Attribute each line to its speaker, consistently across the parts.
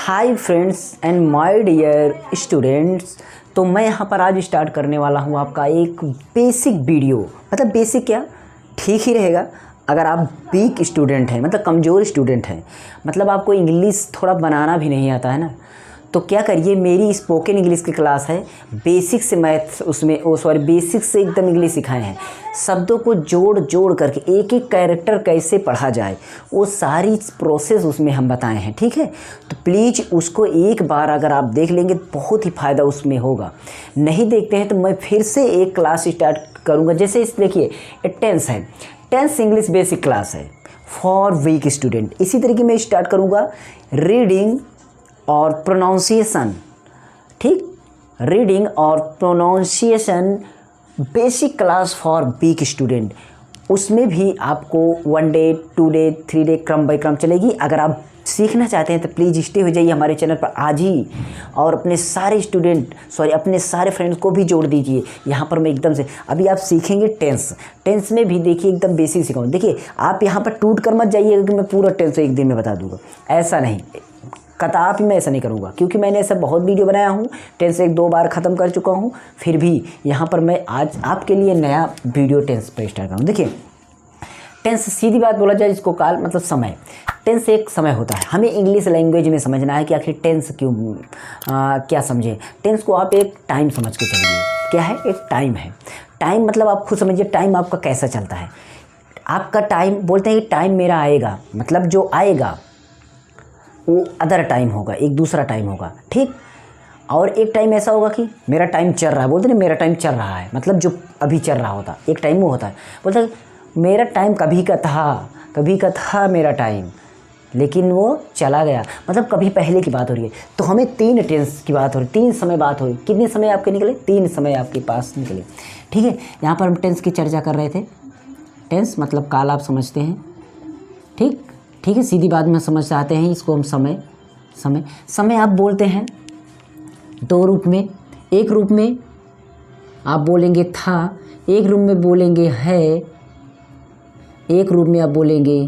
Speaker 1: Hi friends and my dear students. तो मैं यहाँ पर आज स्टार्ट करने वाला हूँ आपका एक बेसिक वीडियो। मतलब बेसिक क्या, ठीक ही रहेगा अगर आप वीक स्टूडेंट हैं, मतलब कमज़ोर स्टूडेंट हैं, मतलब आपको इंग्लिश थोड़ा बनाना भी नहीं आता है ना, तो क्या करिए, मेरी स्पोकन इंग्लिश की क्लास है। बेसिक से मैथ्स उसमें बेसिक से एकदम इंग्लिश सिखाए हैं। शब्दों को जोड़ जोड़ करके एक एक कैरेक्टर कैसे पढ़ा जाए वो सारी प्रोसेस उसमें हम बताए हैं, ठीक है। तो प्लीज़ उसको एक बार अगर आप देख लेंगे बहुत ही फ़ायदा उसमें होगा। नहीं देखते हैं तो मैं फिर से एक क्लास स्टार्ट करूँगा। जैसे इस देखिए टेंस है, टेंस इंग्लिश बेसिक क्लास है फॉर वीक स्टूडेंट। इसी तरीके मैं स्टार्ट करूँगा रीडिंग और प्रोनाउंसिएशन, ठीक, रीडिंग और pronunciation basic class for weak student. उसमें भी आपको 1 डे 2 डे 3 डे क्रम बाई क्रम चलेगी। अगर आप सीखना चाहते हैं तो प्लीज़ स्टे हो जाइए हमारे चैनल पर आज ही, और अपने सारे अपने सारे फ्रेंड्स को भी जोड़ दीजिए। यहाँ पर मैं एकदम से अभी आप सीखेंगे टेंस में भी देखिए एकदम बेसिक सिखाऊँ। देखिए आप यहाँ पर टूट कर मत जाइए कि मैं पूरा टेंस एक दिन में बता दूँगा, ऐसा नहीं, कतई मैं ऐसा नहीं करूँगा, क्योंकि मैंने ऐसा बहुत वीडियो बनाया हूँ। टेंस 1-2 बार ख़त्म कर चुका हूँ, फिर भी यहाँ पर मैं आज आपके लिए नया वीडियो टेंस पर स्टार्ट करूँ। देखिए टेंस सीधी बात बोला जाए इसको काल मतलब समय। टेंस एक समय होता है, हमें इंग्लिश लैंग्वेज में समझना है कि आखिर टेंस क्यों क्या समझें। टेंस को आप एक टाइम समझ के चलिए। क्या है? एक टाइम है। टाइम मतलब आप खुद समझिए टाइम आपका कैसा चलता है। आपका टाइम बोलते हैं कि टाइम मेरा आएगा, मतलब जो आएगा वो अदर टाइम होगा, एक दूसरा टाइम होगा, ठीक। और एक टाइम ऐसा होगा कि मेरा टाइम चल रहा है, बोलते ना मेरा टाइम चल रहा है, मतलब जो अभी चल रहा होता, एक टाइम वो होता है। बोलते हैं मेरा टाइम कभी का था मेरा टाइम, लेकिन वो चला गया, मतलब कभी पहले की बात हो रही है। तो हमें 3 टेंस की बात हो रही, 3 समय बात हो रही। कितने समय आपके निकले? 3 समय आपके पास निकले, ठीक है। यहाँ पर हम टेंस की चर्चा कर रहे थे। टेंस मतलब काल आप समझते हैं, ठीक है। सीधी बात में समझ आते हैं इसको हम समय आप बोलते हैं 2 रूप में। एक रूप में आप बोलेंगे था, एक रूप में बोलेंगे है, एक रूप में आप बोलेंगे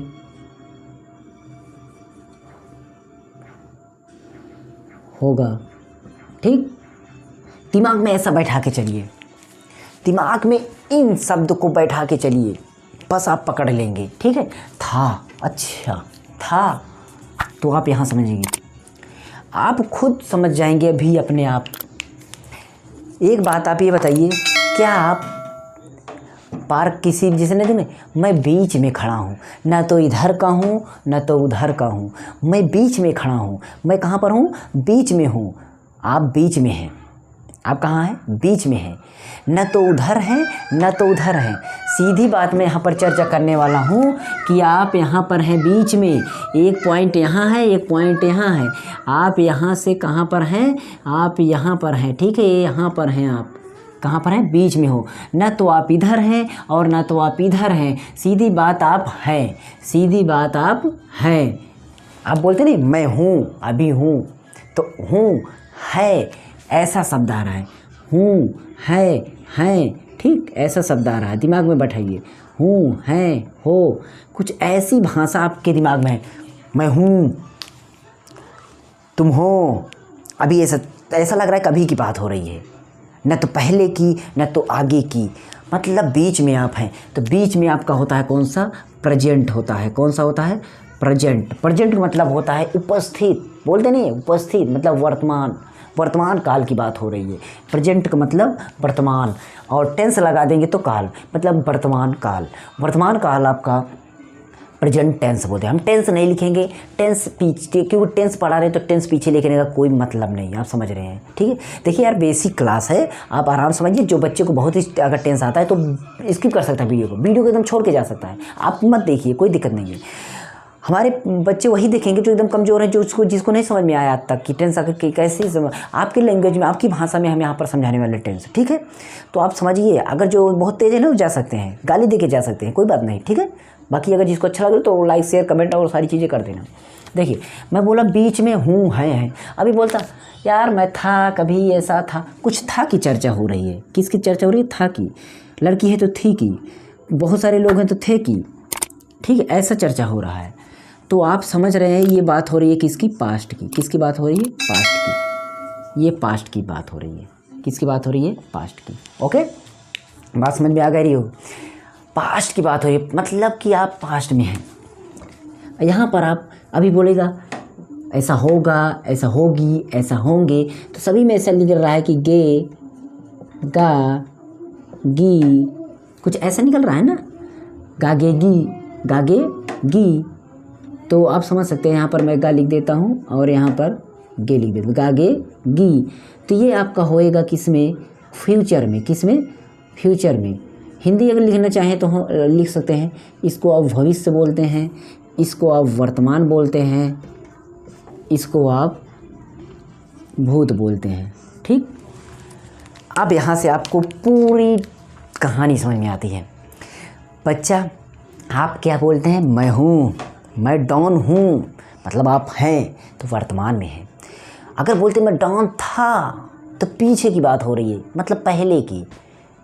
Speaker 1: होगा, ठीक। दिमाग में ऐसा बैठा के चलिए, दिमाग में इन शब्द को बैठा के चलिए, बस आप पकड़ लेंगे, ठीक है। था, अच्छा था, तो आप यहाँ समझेंगे, आप खुद समझ जाएंगे अभी अपने आप। एक बात आप ये बताइए, क्या आप पार्क किसी जैसे नहीं देने, मैं बीच में खड़ा हूँ, ना तो इधर का हूँ ना तो उधर का हूँ, मैं बीच में खड़ा हूँ। मैं कहाँ पर हूँ? बीच में हूँ। आप बीच में हैं। आप कहाँ हैं? बीच में हैं। न तो उधर हैं न तो उधर हैं। सीधी बात मैं यहाँ पर चर्चा करने वाला हूँ कि आप यहाँ पर हैं बीच में। एक पॉइंट यहाँ है, एक पॉइंट यहाँ है। आप यहाँ से कहाँ पर हैं? आप यहाँ पर हैं, ठीक है। यहाँ पर हैं, आप कहाँ पर हैं? बीच में हो। न तो आप इधर हैं और न तो आप इधर हैं। सीधी बात आप हैं, सीधी बात आप हैं। आप बोलते नहीं मैं हूँ, अभी हूँ, तो हूँ है ऐसा शब्द आ रहा है। हूँ है, ठीक, ऐसा शब्द आ रहा है। दिमाग में बैठाइए, हूँ है हो, कुछ ऐसी भाषा आपके दिमाग में है। मैं हूँ, तुम हो। अभी ऐसा लग रहा है कभी की बात हो रही है, न तो पहले की न तो आगे की, मतलब बीच में आप हैं। तो बीच में आपका होता है कौन सा? प्रेजेंट होता है। कौन सा होता है? प्रेजेंट। प्रेजेंट का मतलब होता है उपस्थित, बोलते नहीं, उपस्थित मतलब वर्तमान काल की बात हो रही है। प्रेजेंट का मतलब वर्तमान, और टेंस लगा देंगे तो काल, मतलब वर्तमान काल आपका प्रेजेंट टेंस बोलते हैं। हम टेंस नहीं लिखेंगे, टेंस पीछे, क्योंकि टेंस पढ़ा रहे हैं तो टेंस पीछे लिखने का कोई मतलब नहीं, आप समझ रहे हैं, ठीक है। देखिए यार बेसिक क्लास है, आप आराम समझिए। जो बच्चे को बहुत ही अगर टेंस आता है तो स्किप कर सकता है वीडियो को एकदम छोड़ के जा सकता है। आप मत देखिए, कोई दिक्कत नहीं है। हमारे बच्चे वही देखेंगे जो एकदम कमज़ोर है, जिसको नहीं समझ में आया आज तक कि टेंस आकर कैसे आपकी लैंग्वेज में, आपकी भाषा में हम यहाँ पर समझाने वाले टेंस, ठीक है। तो आप समझिए, अगर जो बहुत तेज़ है ना वो जा सकते हैं, गाली दे के जा सकते हैं, कोई बात नहीं, ठीक है। बाकी अगर जिसको अच्छा लगे तो लाइक शेयर कमेंट और सारी चीज़ें कर देना। देखिए मैं बोला बीच में हूँ है, अभी बोलता यार मैं था, कभी ऐसा था, कुछ था की चर्चा हो रही है। किसकी चर्चा हो रही है? था की। लड़की है तो थी की, बहुत सारे लोग हैं तो थे की, ठीक है, ऐसा चर्चा हो रहा है। तो आप समझ रहे हैं ये बात हो रही है किसकी, पास्ट की। किसकी बात हो रही है, पास्ट की। ये पास्ट की बात हो रही है, किसकी बात हो रही है, पास्ट की। ओके, बात समझ में आ गई हो, पास्ट की बात हो रही है, मतलब कि आप पास्ट में हैं। यहाँ पर आप अभी बोलेगा ऐसा होगा, ऐसा होगी, ऐसा होंगे, तो सभी में ऐसा निकल रहा है कि गे, गा, गी, कुछ ऐसा निकल रहा है ना, गागेगी, गागे गी। तो आप समझ सकते हैं, यहाँ पर मैं गा लिख देता हूँ और यहाँ पर गे लिख देता हूँ, गागे गी। तो ये आपका होएगा किस में, फ्यूचर में। किस में, फ्यूचर में। हिंदी अगर लिखना चाहें तो हम लिख सकते हैं, इसको आप भविष्य बोलते हैं, इसको आप वर्तमान बोलते हैं, इसको आप भूत बोलते हैं। ठीक, अब यहाँ से आपको पूरी कहानी समझ में आती है। बच्चा, आप क्या बोलते हैं, मैं हूँ, मैं डॉन हूँ, मतलब आप हैं, तो वर्तमान में हैं। अगर बोलते मैं डॉन था, तो पीछे की बात हो रही है, मतलब पहले की।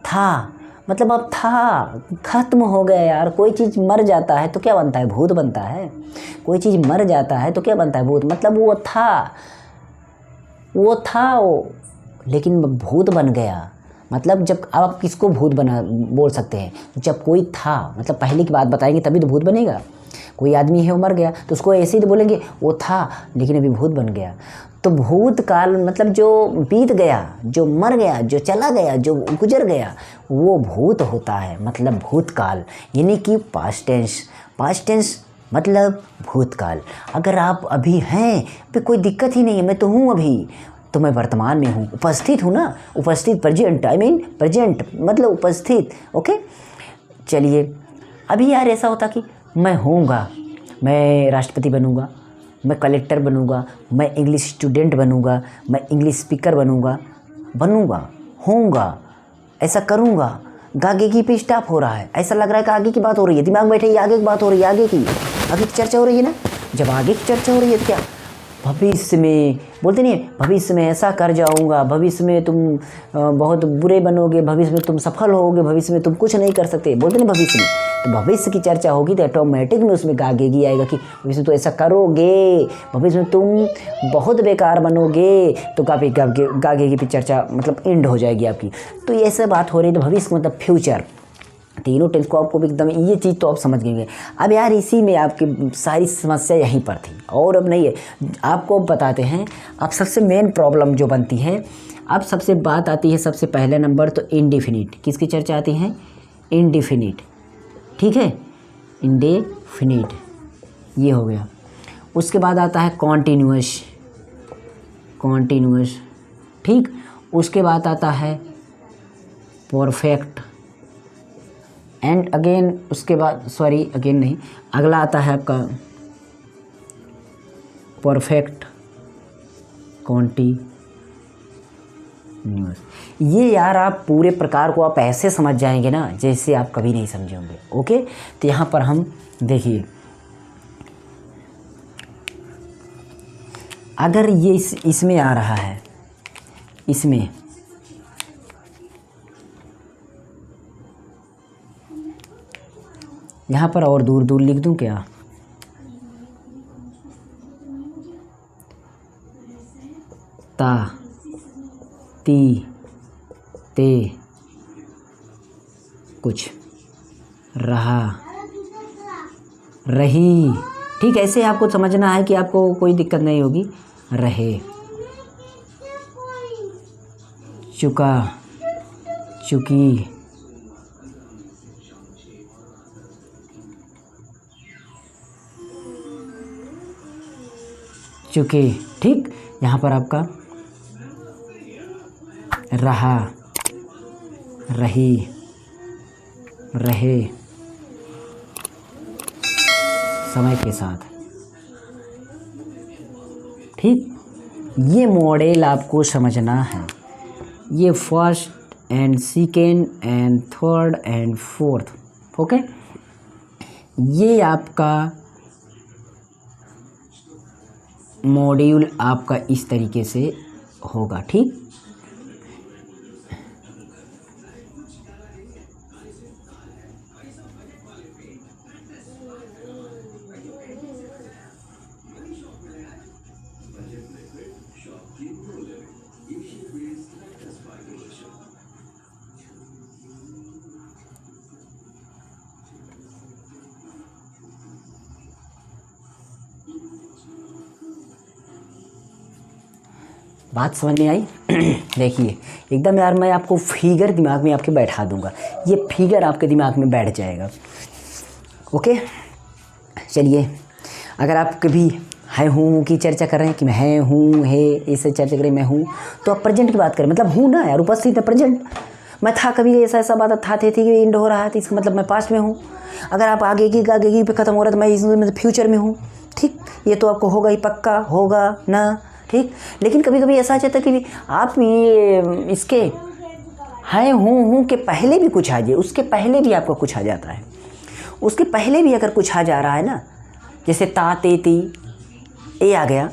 Speaker 1: था मतलब अब था, ख़त्म हो गया यार। कोई चीज़ मर जाता है तो क्या बनता है, भूत बनता है। कोई चीज़ मर जाता है तो क्या बनता है, भूत। मतलब वो था, वो लेकिन भूत बन गया। मतलब जब आप किसको भूत बना बोल सकते हैं, जब कोई था, मतलब पहले की बात बताएंगे तभी तो भूत बनेगा। कोई आदमी है वो मर गया तो उसको ऐसे ही तो बोलेंगे वो था लेकिन अभी भूत बन गया। तो भूतकाल मतलब जो बीत गया, जो मर गया, जो चला गया, जो गुजर गया, वो भूत होता है, मतलब भूतकाल, यानी कि पास्ट टेंस। पास्ट टेंस मतलब भूतकाल। अगर आप अभी हैं तो कोई दिक्कत ही नहीं है, मैं तो हूँ अभी, तो मैं वर्तमान में हूँ, उपस्थित हूँ ना, उपस्थित, प्रेजेंट, आई मीन प्रेजेंट मतलब उपस्थित। ओके, चलिए, अभी यार ऐसा होता कि मैं होऊंगा, मैं राष्ट्रपति बनूंगा, मैं कलेक्टर बनूंगा, मैं इंग्लिश स्टूडेंट बनूंगा, मैं इंग्लिश स्पीकर बनूंगा, होऊंगा, ऐसा करूंगा। गागे पे स्टॉप हो रहा है, ऐसा लग रहा है कि आगे की बात हो रही है, दिमाग में बैठे ये आगे की बात हो रही है, आगे की चर्चा हो रही है ना। जब आगे की चर्चा हो रही है तो क्या, भविष्य में बोलते नहीं है, भविष्य में ऐसा कर जाऊंगा, भविष्य में तुम बहुत बुरे बनोगे, भविष्य में तुम सफल होगे, भविष्य में तुम कुछ नहीं कर सकते, बोलते नहीं भविष्य में। तो भविष्य की चर्चा होगी तो ऑटोमेटिक में उसमें गागेगी आएगा कि भविष्य में तो ऐसा करोगे, भविष्य में तुम बहुत बेकार बनोगे, तो गागेगी पे चर्चा मतलब एंड हो जाएगी आपकी। तो ये ऐसे बात हो रही है, तो भविष्य मतलब फ्यूचर, तीनों टेंस को आपको भी एकदम ये चीज़ तो आप समझ गए। अब यार इसी में आपकी सारी समस्या यहीं पर थी और अब नहीं है। आपको बताते हैं, अब सबसे मेन प्रॉब्लम जो बनती है, अब सबसे बात आती है सबसे पहले नंबर तो इंडेफिनिट। किसकी चर्चा आती है, इंडेफिनिट। ठीक है, इंडेफिनिट ये हो गया। उसके बाद आता है कॉन्टिन्यूअस, कॉन्टिन्यूअस। ठीक, उसके बाद आता है परफेक्ट, एंड अगेन उसके बाद सॉरी अगेन नहीं, अगला आता है आपका परफेक्ट कॉन्टिन्यूअस। ये यार आप पूरे प्रकार को आप ऐसे समझ जाएंगे ना जैसे आप कभी नहीं समझे होंगे। ओके, तो यहाँ पर हम देखिए, अगर ये इसमें आ रहा है, इसमें यहाँ पर और दूर दूर लिख दूँ क्या, ता, ती, ते, कुछ, रहा, रही। ठीक, ऐसे आपको समझना है कि आपको कोई दिक्कत नहीं होगी। रहे, चुका, चुकी, चुके। ठीक, यहाँ पर आपका रहा, रही, रहे, समय के साथ। ठीक, ये मॉडल आपको समझना है। ये first and second and third and fourth. Okay, ये आपका मॉड्यूल आपका इस तरीके से होगा। ठीक, बात समझ में आई? देखिए एकदम यार, मैं आपको फिगर दिमाग में आपके बैठा दूंगा, ये फिगर आपके दिमाग में बैठ जाएगा। ओके चलिए, अगर आप कभी है हूँ की चर्चा कर रहे हैं कि मैं है हूँ है इससे चर्चा करें मैं हूँ, तो आप प्रेजेंट की बात करें, मतलब हूँ ना यार, उपस्थित है, प्रेजेंट। मैं था कभी, ऐसा बात था थी कि इंड हो रहा है, तो इसका मतलब मैं पास्ट में हूँ। अगर आप आगे की पे ख़त्म हो रहा है तो मैं इसमें फ्यूचर में हूँ। ठीक, ये तो आपको होगा ही, पक्का होगा ना। ठीक, लेकिन कभी कभी ऐसा चाहता है कि आप ये इसके है हूँ के पहले भी कुछ आ जाए, उसके पहले भी आपको कुछ आ जाता है, उसके पहले भी अगर कुछ आ जा रहा है ना, जैसे ता ते ती ए आ गया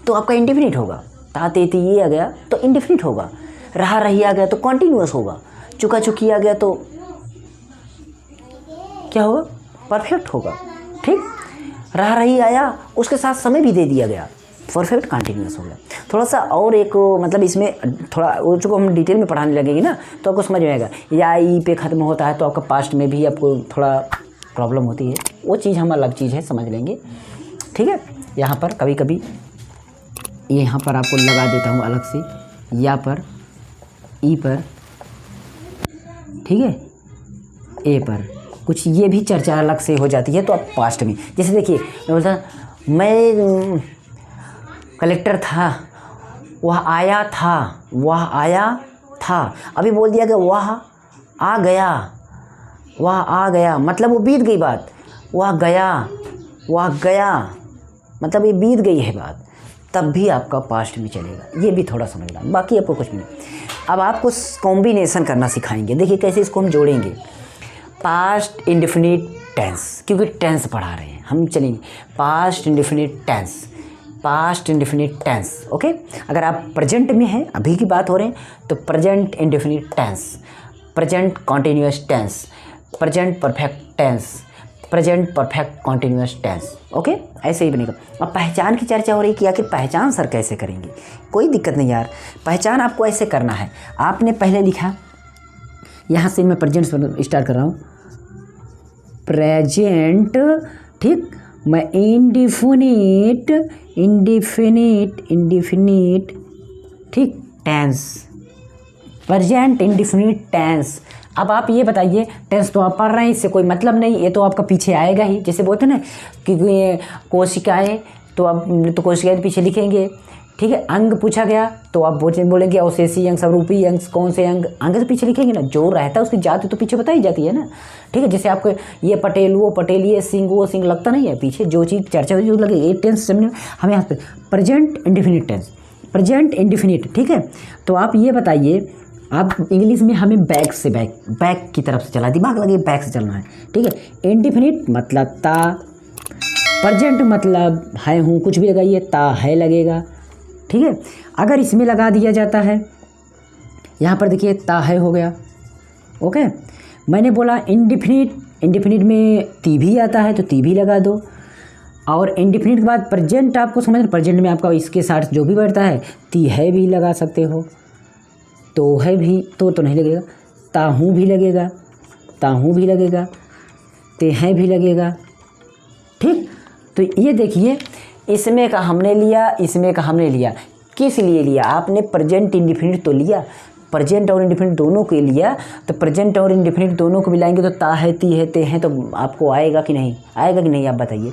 Speaker 1: तो आपका इंडेफिनिट होगा, ता ते ती ये आ गया तो इंडेफिनिट होगा, रहा रही आ गया तो कॉन्टीन्यूअस होगा, चुका चुकी आ गया तो क्या होगा, परफेक्ट होगा। ठीक, रहा रही आया उसके साथ समय भी दे दिया गया, परफेक्ट कंटिन्यूअस हो गया। थोड़ा सा और एक मतलब इसमें थोड़ा वो जो हम डिटेल में पढ़ाने लगेंगे ना तो आपको समझ में आएगा। या ई पे ख़त्म होता है तो आपका पास्ट में भी आपको थोड़ा प्रॉब्लम होती है, वो चीज़ हम अलग चीज़ है, समझ लेंगे। ठीक है, यहाँ पर कभी कभी यहाँ पर आपको लगा देता हूँ अलग से, या पर ई पर, ठीक है, ए पर कुछ ये भी चर्चा अलग से हो जाती है। तो आप पास्ट में जैसे देखिए, मैं बोलता मैं कलेक्टर था, वह आया था, वह आया था, अभी बोल दिया कि वह आ गया, वह आ गया, मतलब वो बीत गई बात, वह गया मतलब ये बीत गई है बात, तब भी आपका पास्ट में चलेगा। ये भी थोड़ा समझना, बाकी आपको कुछ भी नहीं। अब आपको कॉम्बिनेशन करना सिखाएंगे। देखिए कैसे इसको हम जोड़ेंगे, पास्ट इंडेफिनिट टेंस, क्योंकि टेंस पढ़ा रहे हैं हम, चलेंगे past indefinite tense, past indefinite tense. Okay, अगर आप प्रेजेंट में हैं, अभी की बात हो रहे हैं, तो present indefinite tense, present continuous tense, present perfect tense, present perfect continuous tense. Okay, ऐसे ही बनेगा। अब पहचान की चर्चा हो रही कि आखिर पहचान सर कैसे करेंगे, कोई दिक्कत नहीं यार, पहचान आपको ऐसे करना है। आपने पहले लिखा, यहाँ से मैं प्रेजेंट स्टार्ट कर रहा हूँ, प्रेजेंट, ठीक, मैं इंडिफिनिट, ठीक, टेंस, प्रेजेंट इंडिफिनिट टेंस। अब आप ये बताइए, टेंस तो आप पढ़ रहे हैं, इससे कोई मतलब नहीं, ये तो आपका पीछे आएगा ही। जैसे बोलते हैं ना कि कोशिकाएं, तो आप तो कोशिकाएं पीछे लिखेंगे। ठीक है, अंग पूछा गया तो आप बोलेंगे अवशेषी अंग, स्वरूपी अंग, कौन से अंग, अंग तो पीछे लिखेंगे ना, जो रहता है उसकी जाति तो पीछे बताई जाती है ना। ठीक है, जैसे आपको ये पटेल, वो पटेल, ये सिंह, वो सिंह, लगता नहीं है पीछे, जो चीज़ चर्चा जो लगे। ये टेंस समझने हमें यहाँ पे present indefinite tense, present indefinite. ठीक है, तो आप ये बताइए, आप इंग्लिश में हमें बैक से बैक की तरफ से चला, दिमाग लगे बैक से चलना है। ठीक है, इंडिफिनिट मतलब ता, प्रेजेंट मतलब है हूँ, कुछ भी लगाइए, ता है लगेगा। ठीक है, अगर इसमें लगा दिया जाता है, यहाँ पर देखिए ता है हो गया। ओके, मैंने बोला इंडिफिनिट, इंडिफिनिट में ती भी आता है तो ती भी लगा दो, और इंडिफिनिट के बाद प्रेजेंट आपको समझना, प्रेजेंट में आपका इसके साथ जो भी बैठता है, ती है भी लगा सकते हो, तो है भी तो नहीं लगेगा, ताहूँ भी लगेगा, ताहूँ भी लगेगा, ते हैं भी लगेगा। ठीक, तो ये देखिए, इसमें का हमने लिया, इसमें का हमने लिया, किस लिए लिया आपने, प्रेजेंट इंडिफिनिट तो लिया, प्रेजेंट और इंडिफिनिट दोनों के लिया, तो प्रेजेंट और इंडिफिनिट दोनों को मिलाएंगे तो ता है, ती है, ते हैं, तो आपको आएगा कि नहीं, आएगा कि नहीं, आप बताइए।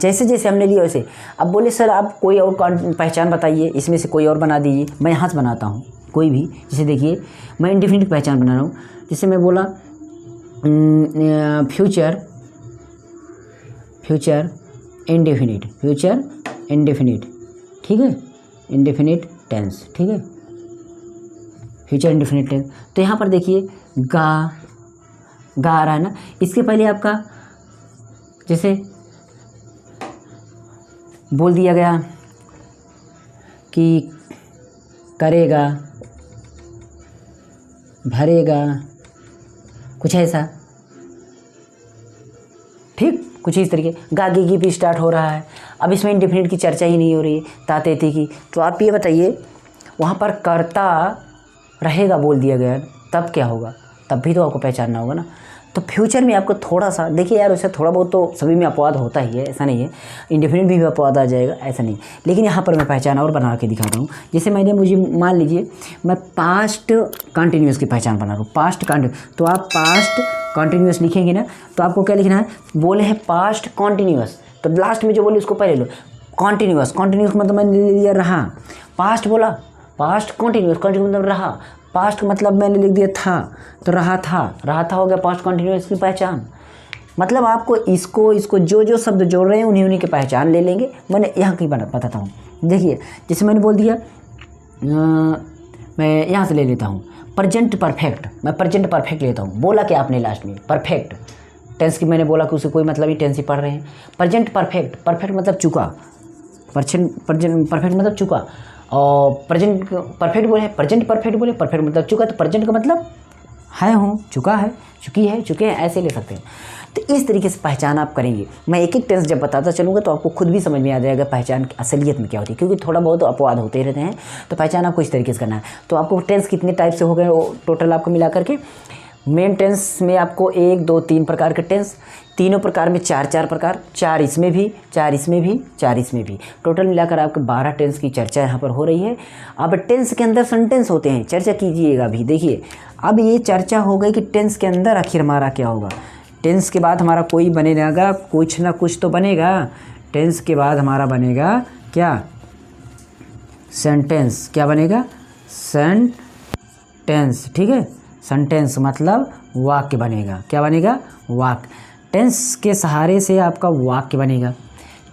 Speaker 1: जैसे जैसे हमने लिया वैसे। अब बोले सर आप कोई और पहचान बताइए, इसमें से कोई और बना दीजिए। मैं यहाँ से बनाता हूँ कोई भी, जैसे देखिए मैं इंडिफिनिट पहचान बना रहा हूँ। जैसे मैं बोला future, future indefinite, future indefinite, ठीक है, इंडेफिनिट टेंस, ठीक है, फ्यूचर इंडेफिनिट टेंस। तो यहाँ पर देखिए गा आ रहा है ना, इसके पहले आपका जैसे बोल दिया गया कि करेगा, भरेगा, कुछ ऐसा, ठीक, कुछ इस तरीके। गागे की भी स्टार्ट हो रहा है, अब इसमें इंडेफिनिट की चर्चा ही नहीं हो रही है, ताते की। तो आप ये बताइए, वहाँ पर कर्ता रहेगा बोल दिया गया, तब क्या होगा, तब भी तो आपको पहचानना होगा ना। तो फ्यूचर में आपको थोड़ा सा देखिए यार, वैसे थोड़ा बहुत तो सभी में अपवाद होता ही है, ऐसा नहीं है, इंडेफिनिट भी अपवाद आ जाएगा ऐसा नहीं, लेकिन यहाँ पर मैं पहचान और बना के दिखाता हूँ। जैसे मुझे मान लीजिए मैं पास्ट कंटिन्यूस की पहचान बना रहा हूँ, पास्ट कंटिन्यूस, तो आप पास्ट कंटिन्यूस लिखेंगे ना, तो आपको क्या लिखना है, बोले हैं पास्ट कंटिन्यूस, तो लास्ट में जो बोले उसको पहले लो, कंटिन्यूस, कंटिन्यूस मतलब मैंने ले लिया रहा, पास्ट बोला पास्ट कंटिन्यूस, कंटिन्यूस मतलब रहा, पास्ट मतलब मैंने लिख दिया था, तो रहा था हो गया पास्ट कंटिन्यूस की पहचान। मतलब आपको इसको जो शब्द जोड़ रहे हैं उन्हीं की पहचान ले लेंगे। मैंने यहाँ की बताता हूँ, देखिए जैसे मैंने बोल दिया, मैं यहाँ से ले लेता हूँ प्रेजेंट परफेक्ट, मैं प्रेजेंट परफेक्ट लेता हूँ, बोला कि आपने लास्ट में परफेक्ट टेंस की मैंने बोला कि उसे कोई मतलब ही टेंस ही पढ़ रहे हैं। प्रेजेंट परफेक्ट, परफेक्ट मतलब चुका, प्रेजेंट परफेक्ट मतलब चुका, और प्रेजेंट परफेक्ट बोले, प्रेजेंट परफेक्ट बोले, परफेक्ट मतलब चुका, तो प्रेजेंट का मतलब है हूँ, चुका है, चुकी है, चुके हैं, ऐसे ले सकते हैं। तो इस तरीके से पहचान आप करेंगे। मैं एक एक टेंस जब बताता चलूँगा तो आपको खुद भी समझ में आ जाएगा पहचान की असलियत में क्या होती है, क्योंकि थोड़ा बहुत अपवाद होते रहते हैं। तो पहचान आपको इस तरीके से करना है। तो आपको टेंस कितने टाइप से हो गए वो टोटल आपको मिला करके, मेन टेंस में आपको 1 2 3 प्रकार के टेंस, तीनों प्रकार में 4 प्रकार, 4 इसमें भी, 4 इसमें भी, 4 इसमें भी, टोटल मिलाकर आपके 12 टेंस की चर्चा यहाँ पर हो रही है। अब टेंस के अंदर सेंटेंस होते हैं, चर्चा कीजिएगा अभी। देखिए अब ये चर्चा हो गई कि टेंस के अंदर आखिर हमारा क्या होगा। टेंस के बाद हमारा कोई बनेगा, कुछ ना कुछ तो बनेगा। टेंस के बाद हमारा बनेगा क्या, सेंटेंस। क्या बनेगा, सेंटेंस, ठीक है। सेंटेंस मतलब वाक्य बनेगा। क्या बनेगा, वाक्य। टेंस के सहारे से आपका वाक्य बनेगा,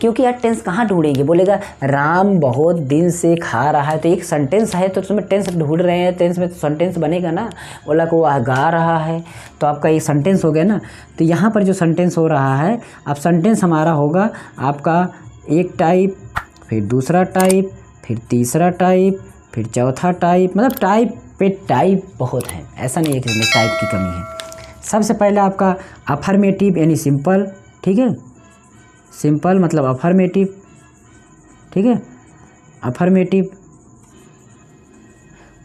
Speaker 1: क्योंकि यार टेंस कहाँ ढूंढेंगे, बोलेगा राम बहुत दिन से खा रहा है, तो एक सेंटेंस है, तो उसमें टेंस ढूंढ रहे हैं, टेंस में तो सेंटेंस बनेगा ना। बोला कि वह गा रहा है, तो आपका एक सेंटेंस हो गया ना। तो यहाँ पर जो सेंटेंस हो रहा है, अब सेंटेंस हमारा होगा आपका एक टाइप, फिर दूसरा टाइप, फिर तीसरा टाइप, फिर चौथा टाइप, मतलब टाइप पे टाइप बहुत है, ऐसा नहीं है कि इसमें टाइप की कमी है। सबसे पहले आपका अफर्मेटिव यानी सिंपल, ठीक है, सिंपल मतलब अफर्मेटिव, ठीक है, अफर्मेटिव।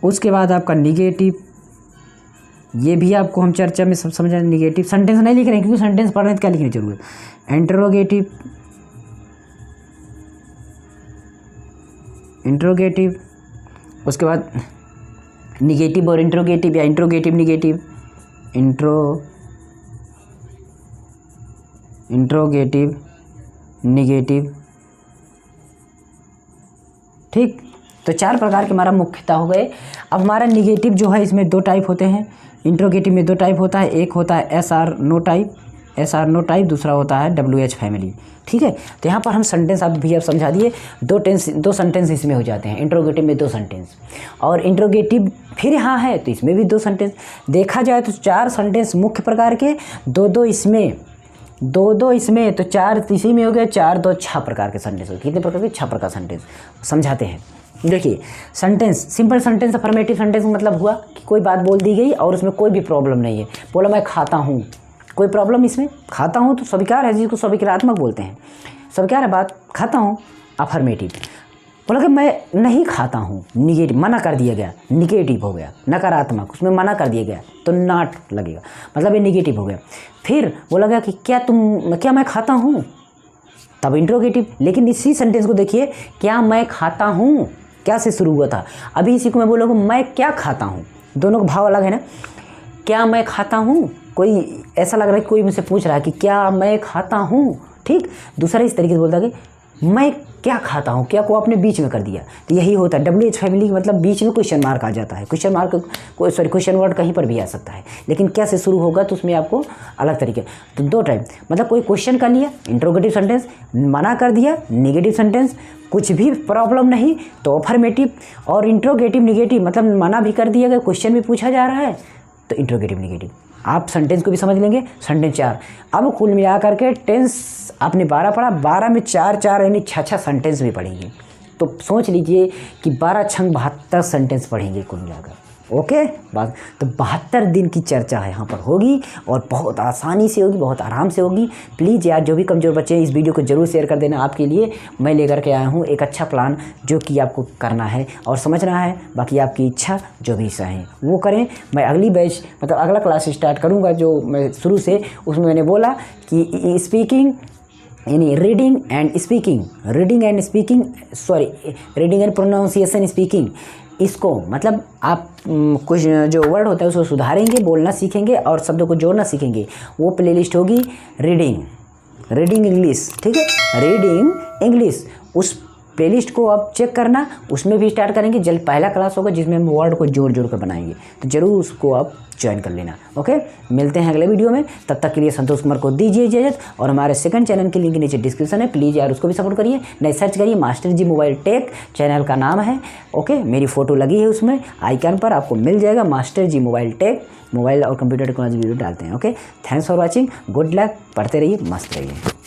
Speaker 1: उसके बाद आपका निगेटिव, ये भी आपको हम चर्चा में सब समझा। निगेटिव सेंटेंस नहीं लिख रहे हैं, क्योंकि सेंटेंस पढ़ रहे हैं तो क्या लिखने की जरूरत है। Interrogative, interrogative. उसके बाद निगेटिव और इंट्रोगेटिव, या इंट्रोगेटिव निगेटिव, इंट्रोगेटिव निगेटिव, ठीक। तो 4 प्रकार के हमारा मुख्यतः हो गए। अब हमारा निगेटिव जो है, इसमें 2 टाइप होते हैं। इंट्रोगेटिव में 2 टाइप होता है, एक होता है SR नो टाइप, दूसरा होता है WH फैमिली, ठीक है। तो यहाँ पर हम सेंटेंस आप भी आप समझा दिए, 2 सेंटेंस इसमें हो जाते हैं। इंट्रोगेटिव में 2 सेंटेंस, और इंट्रोगेटिव फिर यहाँ है तो इसमें भी 2 सेंटेंस। देखा जाए तो 4 सेंटेंस मुख्य प्रकार के, 2 इसमें, 2 इसमें, तो 4 इसी में हो गया, 4 2 6 प्रकार के सेंटेंस। कितने प्रकार के, 6 प्रकार सेंटेंस समझाते हैं। देखिए sentence, simple sentence, affirmative sentence मतलब हुआ कि कोई बात बोल दी गई और उसमें कोई भी प्रॉब्लम नहीं है। बोला मैं खाता हूँ, कोई प्रॉब्लम इसमें, खाता हूँ तो स्वीकार है, जिसको स्वीकारात्मक बोलते हैं, स्वीकार है बात, खाता हूँ, अफर्मेटिव। बोला कि मैं नहीं खाता हूँ, निगेटिव, मना कर दिया गया, निगेटिव हो गया, नकारात्मक, उसमें मना कर दिया गया तो नॉट लगेगा, मतलब ये निगेटिव हो गया। फिर बोला गया कि क्या मैं खाता हूँ, तब इंट्रोगेटिव। लेकिन इसी सेंटेंस को देखिए, क्या मैं खाता हूँ, क्या से शुरू हुआ था। अभी इसी को मैं बोलूँगा मैं क्या खाता हूँ, दोनों का भाव अलग है ना। क्या मैं खाता हूँ, कोई ऐसा लग रहा है कि कोई मुझसे पूछ रहा है कि क्या मैं खाता हूँ, ठीक। दूसरा इस तरीके से बोलता है कि मैं क्या खाता हूँ, क्या को आपने बीच में कर दिया, तो यही होता है WH फैमिली, मतलब बीच में क्वेश्चन मार्क आ जाता है। क्वेश्चन मार्क क्वेश्चन वर्ड कहीं पर भी आ सकता है, लेकिन क्या से शुरू होगा तो उसमें आपको अलग तरीके। तो 2 टाइप, मतलब कोई क्वेश्चन कर लिया, इंट्रोगेटिव सेंटेंस, मना कर दिया, निगेटिव सेंटेंस, कुछ भी प्रॉब्लम नहीं तो अफर्मेटिव, और इंट्रोगेटिव निगेटिव मतलब मना भी कर दिया गया, क्वेश्चन भी पूछा जा रहा है तो इंट्रोगेटिव निगेटिव। आप सेंटेंस को भी समझ लेंगे, सेंटेंस 4। अब कुल मिला करके टेंस आपने 12 पढ़ा, 12 में 4 यानी 6 सेंटेंस भी पढ़ेंगे। तो सोच लीजिए कि 12 छंग 72 सेंटेंस पढ़ेंगे कुल मिलाकर। ओके बस। तो 72 दिन की चर्चा है यहाँ पर होगी और बहुत आसानी से होगी, बहुत आराम से होगी। प्लीज़ यार जो भी कमज़ोर बच्चे हैं इस वीडियो को ज़रूर शेयर कर देना। आपके लिए मैं लेकर के आया हूँ एक अच्छा प्लान जो कि आपको करना है और समझना है। बाकी आपकी इच्छा जो भी चाहें वो करें। मैं अगली बैच मतलब अगला क्लास स्टार्ट करूँगा जो मैं शुरू से, उसमें मैंने बोला कि स्पीकिंग यानी reading and speaking sorry reading and pronunciation speaking, इसको मतलब आप कुछ जो वर्ड होता है उसको सुधारेंगे, बोलना सीखेंगे और शब्दों को जोड़ना सीखेंगे। वो प्लेलिस्ट होगी रीडिंग इंग्लिश, ठीक है, रीडिंग इंग्लिश। उस प्लेलिस्ट को आप चेक करना, उसमें भी स्टार्ट करेंगे। जल्द पहला क्लास होगा जिसमें हम वर्ड को जोड़ कर बनाएंगे, तो ज़रूर उसको आप ज्वाइन कर लेना। ओके, मिलते हैं अगले वीडियो में। तब तक के लिए संतोष कुमार को दीजिए इजाज़त। और हमारे सेकंड चैनल की लिंक नीचे डिस्क्रिप्शन है, प्लीज़ यार उसको भी सपोर्ट करिए। नहीं सर्च करिए मास्टर जी मोबाइल टेक चैनल का नाम है। ओके, मेरी फ़ोटो लगी है उसमें आइकन पर, आपको मिल जाएगा मास्टर जी मोबाइल टेक। मोबाइल और कंप्यूटर टेक्नोलॉजी वीडियो डालते हैं। Okay, thanks for watching, good luck, पढ़ते रहिए, मस्त रहिए।